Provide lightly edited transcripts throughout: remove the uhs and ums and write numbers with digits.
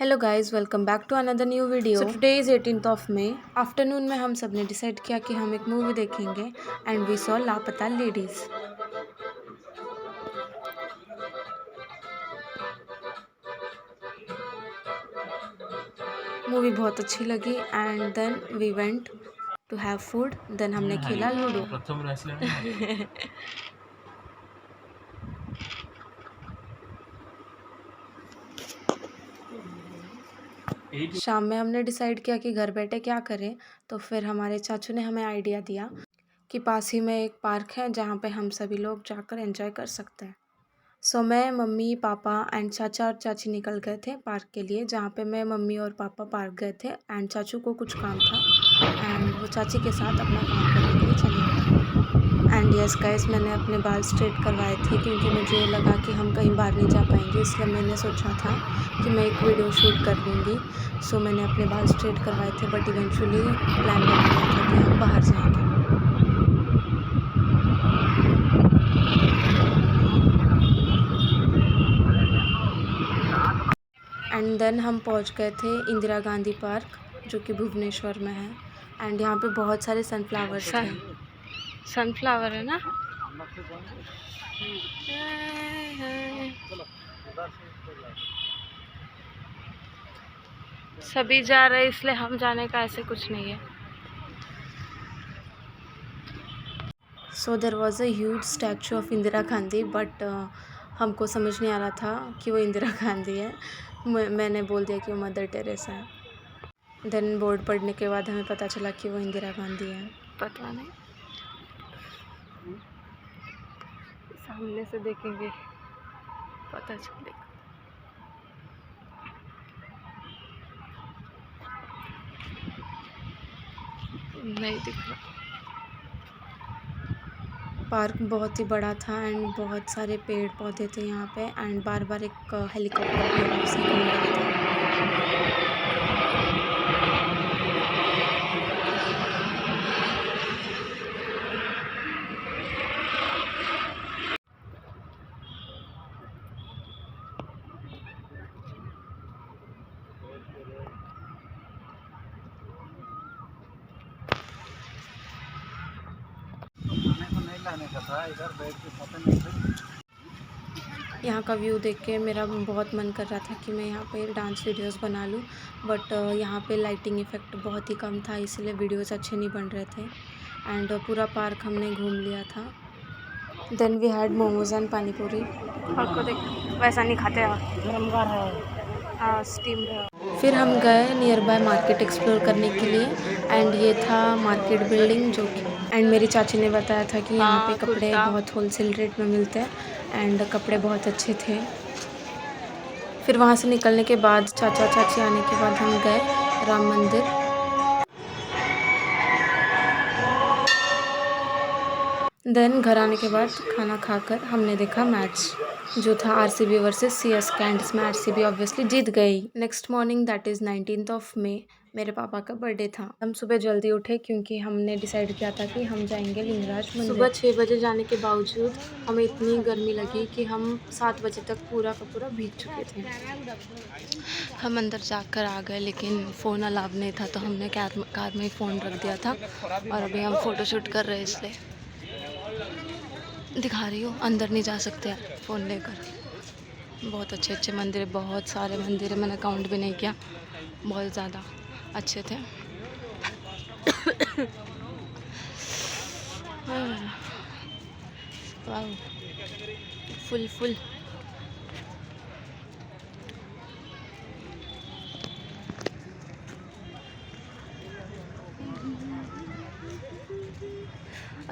Hello guys, welcome back to another new video. So today is 18th of May. Afternoon में हम सब ने decide किया कि हम एक मूवी देखेंगे and we saw Laapataa Ladies. Movie बहुत अच्छी लगी and then we went to have food. Then हमने खेला लूडो। शाम में हमने डिसाइड किया कि घर बैठे क्या करें, तो फिर हमारे चाचू ने हमें आइडिया दिया कि पास ही में एक पार्क है जहाँ पे हम सभी लोग जाकर एंजॉय कर सकते हैं। सो मैं, मम्मी, पापा एंड चाचा और चाची निकल गए थे पार्क के लिए, जहाँ पे मैं, मम्मी और पापा पार्क गए थे एंड चाचू को कुछ काम था एंड वो चाची के साथ अपना काम करने के लिए चले गए। एंड यस गाइस, मैंने अपने बाल स्ट्रेट करवाए थे क्योंकि मुझे लगा कि हम कहीं बाहर नहीं जा पाएंगे, इसलिए मैंने सोचा था कि मैं एक वीडियो शूट कर लूँगी। सो मैंने अपने बाल स्ट्रेट करवाए थे, बट इवेंचुअली प्लान बन गया था कि हम बाहर जाएंगे। एंड देन हम पहुंच गए थे इंदिरा गांधी पार्क, जो कि भुवनेश्वर में है। एंड यहाँ पे बहुत सारे सनफ्लावर्स थे। सनफ्लावर है ना। सभी जा रहे हैं इसलिए हम जाने का ऐसे कुछ नहीं है। So there was a huge statue of Indira Gandhi, but हमको समझ नहीं आ रहा था कि वो इंदिरा गांधी है। मैंने बोल दिया कि वो मदर टेरेसा है। देन बोर्ड पढ़ने के बाद हमें पता चला कि वो इंदिरा गांधी है। पता नहीं, सामने से देखेंगे पता चलेगा। नहीं दिख रहा। पार्क बहुत ही बड़ा था एंड बहुत सारे पेड़ पौधे थे यहाँ पे एंड बार बार एक हेलीकॉप्टर भी आराम से घूम रहा था। यहाँ का व्यू देख के मेरा बहुत मन कर रहा था कि मैं यहाँ पे डांस वीडियोस बना लूँ, बट यहाँ पे लाइटिंग इफ़ेक्ट बहुत ही कम था, इसलिए वीडियोस अच्छे नहीं बन रहे थे। एंड पूरा पार्क हमने घूम लिया था। Then we had momos and pani puri. आपको देख वैसा नहीं खाते स्टीम है। फिर हम गए नियर बाय मार्केट एक्सप्लोर करने के लिए एंड ये था मार्केट बिल्डिंग, जो कि एंड मेरी चाची ने बताया था कि यहाँ पे कपड़े बहुत होलसेल रेट में मिलते हैं एंड कपड़े बहुत अच्छे थे। फिर वहाँ से निकलने के बाद, चाचा चाची आने के बाद, हम गए राम मंदिर। देन घर आने के बाद खाना खाकर हमने देखा मैच, जो था आरसीबी वर्सेस सीएसके एंड इसमें आरसीबी ऑब्वियसली जीत गई। Next morning, that is 19th of May, मेरे पापा का बर्थडे था। हम सुबह जल्दी उठे क्योंकि हमने डिसाइड किया था कि हम जाएंगे लिंगराज मंदिर। सुबह 6 बजे जाने के बावजूद हमें इतनी गर्मी लगी कि हम 7 बजे तक पूरा का पूरा भीग चुके थे। हम अंदर जाकर आ गए, लेकिन फ़ोन अलाउड नहीं था, तो हमने कार में ही फ़ोन रख दिया था और अभी हम फ़ोटोशूट कर रहे हैं, इसलिए दिखा रही हूँ। अंदर नहीं जा सकते यार फ़ोन लेकर। बहुत अच्छे अच्छे मंदिर है, बहुत सारे मंदिर है, मैंने काउंट भी नहीं किया, बहुत ज़्यादा अच्छे थे। वाह, फुल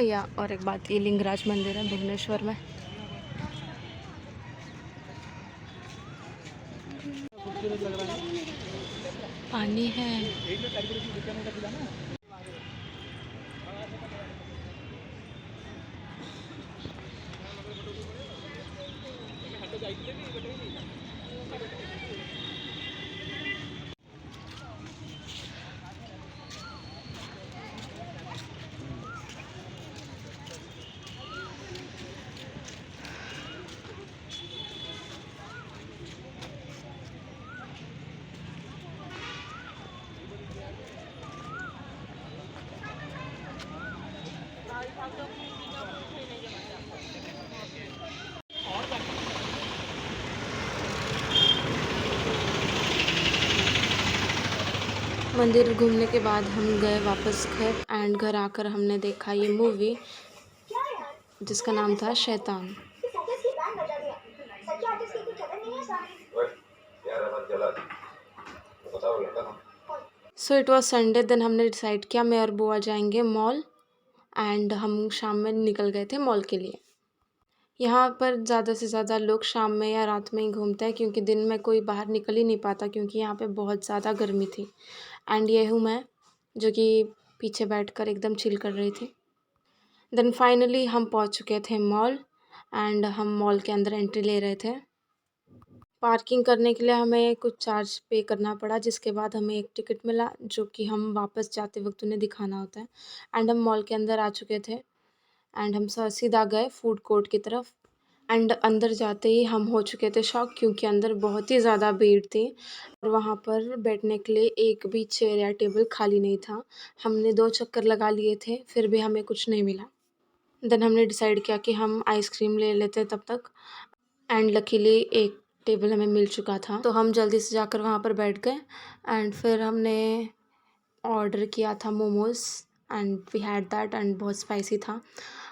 या। और एक बात, ये लिंगराज मंदिर है भुवनेश्वर में। पानी है। मंदिर घूमने के बाद हम गए वापस घर एंड घर आकर हमने देखा ये मूवी जिसका नाम था Shaitaan. So it was Sunday. Then हमने डिसाइड किया मैं और बुआ जाएंगे मॉल एंड हम शाम में निकल गए थे मॉल के लिए। यहाँ पर ज़्यादा से ज़्यादा लोग शाम में या रात में ही घूमते हैं क्योंकि दिन में कोई बाहर निकल ही नहीं पाता क्योंकि यहाँ पे बहुत ज़्यादा गर्मी थी। एंड ये हूँ मैं जो कि पीछे बैठकर एकदम चिल कर रही थी। देन फाइनली हम पहुँच चुके थे मॉल एंड हम मॉल के अंदर एंट्री ले रहे थे। पार्किंग करने के लिए हमें कुछ चार्ज पे करना पड़ा जिसके बाद हमें एक टिकट मिला जो कि हम वापस जाते वक्त उन्हें दिखाना होता है। एंड हम मॉल के अंदर आ चुके थे एंड हम सीधा गए फूड कोर्ट की तरफ। एंड अंदर जाते ही हम हो चुके थे शॉक क्योंकि अंदर बहुत ही ज़्यादा भीड़ थी और वहाँ पर बैठने के लिए एक भी चेयर या टेबल खाली नहीं था। हमने 2 चक्कर लगा लिए थे फिर भी हमें कुछ नहीं मिला। देन हमने डिसाइड किया कि हम आइसक्रीम ले लेते तब तक एंड लकीली एक टेबल हमें मिल चुका था तो हम जल्दी से जाकर वहाँ पर बैठ गए एंड फिर हमने ऑर्डर किया था momos and we had that and बहुत स्पाइसी था।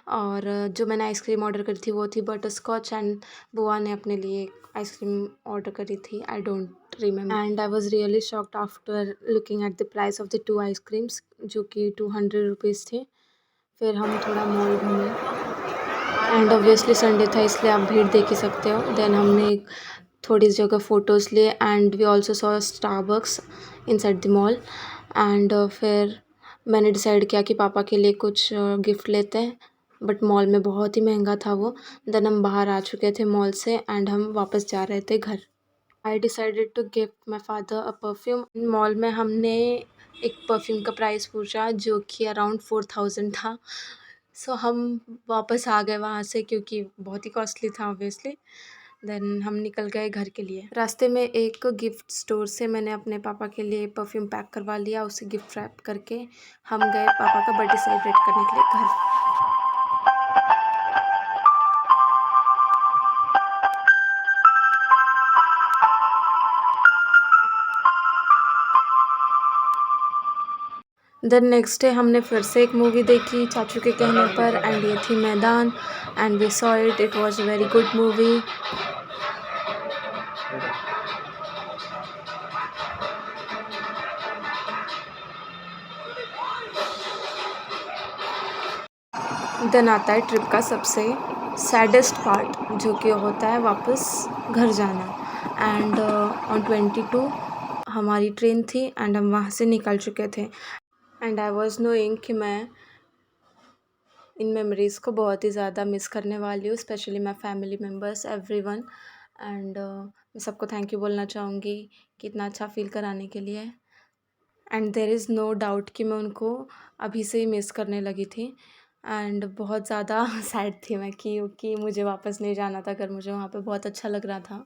और जो मैंने आइसक्रीम ऑर्डर करी थी वो थी बटर स्कॉच एंड बुआ ने अपने लिए आइसक्रीम ऑर्डर करी थी I don't remember. And I was really shocked after looking at the price of the 2 ice creams जो कि 200 रुपीज़ थे। फिर हम थोड़ा मॉल घूमे एंड ऑब्वियसली संडे था इसलिए आप भीड़ देख ही सकते हो। देन हमने थोड़ी जगह फ़ोटोज़ लिए and we also saw Starbucks inside the mall and फिर मैंने डिसाइड किया कि पापा के लिए कुछ गिफ्ट लेते हैं बट मॉल में बहुत ही महंगा था वो। देन हम बाहर आ चुके थे मॉल से एंड हम वापस जा रहे थे घर। I decided to gift my father a perfume. Mall में हमने एक परफ्यूम का प्राइस पूछा जो कि अराउंड 4000 था। सो हम वापस आ गए वहाँ से क्योंकि बहुत ही कॉस्टली था ऑब्वियसली। देन हम निकल गए घर के लिए। रास्ते में एक गिफ्ट स्टोर से मैंने अपने पापा के लिए परफ्यूम पैक करवा लिया। उसे गिफ्ट रैप करके हम गए पापा का बर्थडे सेलिब्रेट करने के लिए घर। देन नेक्स्ट डे हमने फिर से एक मूवी देखी चाचू के कहने पर एंड ये थी Maidaan and we saw it. It was a very good movie. Then आता है ट्रिप का सबसे सैडेस्ट पार्ट जो कि होता है वापस घर जाना। एंड ऑन 22 हमारी ट्रेन थी एंड हम वहाँ से निकल चुके थे एंड आई वाज नोइंग कि मैं इन मेमोरीज़ को बहुत ही ज़्यादा मिस करने वाली हूँ specially my family members everyone. And मैं सबको थैंक यू बोलना चाहूँगी कि इतना अच्छा फील कराने के लिए। And there is no doubt कि मैं उनको अभी से ही मिस करने लगी थी एंड बहुत ज़्यादा सैड थी मैं कि मुझे वापस नहीं जाना था घर। मुझे वहाँ पे बहुत अच्छा लग रहा था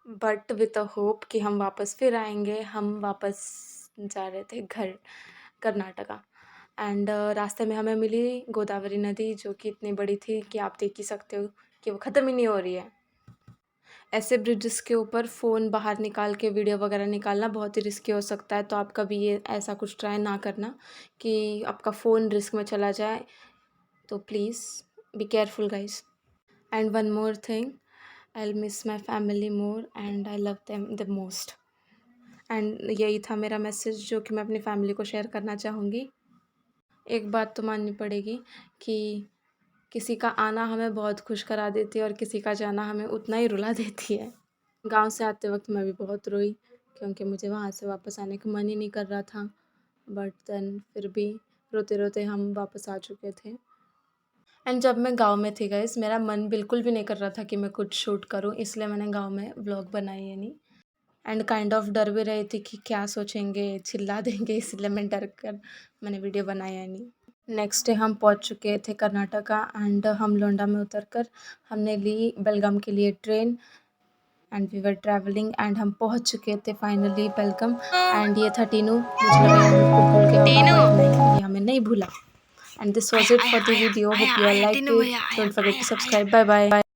बट विथ अ होप कि हम वापस फिर आएंगे। हम वापस जा रहे थे घर कर्नाटका एंड रास्ते में हमें मिली गोदावरी नदी जो कि इतनी बड़ी थी कि आप देख ही सकते हो कि वो ख़त्म ही नहीं हो रही है। ऐसे ब्रिजेस के ऊपर फ़ोन बाहर निकाल के वीडियो वगैरह निकालना बहुत ही रिस्की हो सकता है तो आप कभी ये ऐसा कुछ ट्राई ना करना कि आपका फ़ोन रिस्क में चला जाए। तो please be careful guys. And one more thing I will miss my family more and I love them the most. And यही था मेरा मैसेज जो कि मैं अपनी फैमिली को शेयर करना चाहूँगी। एक बात तो माननी पड़ेगी कि किसी का आना हमें बहुत खुश करा देती है और किसी का जाना हमें उतना ही रुला देती है। गांव से आते वक्त मैं भी बहुत रोई क्योंकि मुझे वहाँ से वापस आने का मन ही नहीं कर रहा था बट देन फिर भी रोते रोते हम वापस आ चुके थे। एंड जब मैं गांव में थी गाइस मेरा मन बिल्कुल भी नहीं कर रहा था कि मैं कुछ शूट करूं इसलिए मैंने गांव में व्लॉग बनाई है नहीं। एंड काइंड ऑफ डर भी रही थी कि क्या सोचेंगे चिल्ला देंगे इसलिए मैं डर कर मैंने वीडियो बनाया नहीं। नेक्स्ट डे हम पहुंच चुके थे कर्नाटका एंड हम लोंडा में उतरकर हमने ली बेलगाम के लिए train and we were travelling and हम पहुंच चुके थे फाइनली बेलगाम। एंड ये था टीनू। मुझे लगा ये बिल्कुल भूल गया होगा बट नहीं ये हमें नहीं भूला। And this was it for the video. Hope you are like it. Don't forget to subscribe. Bye bye.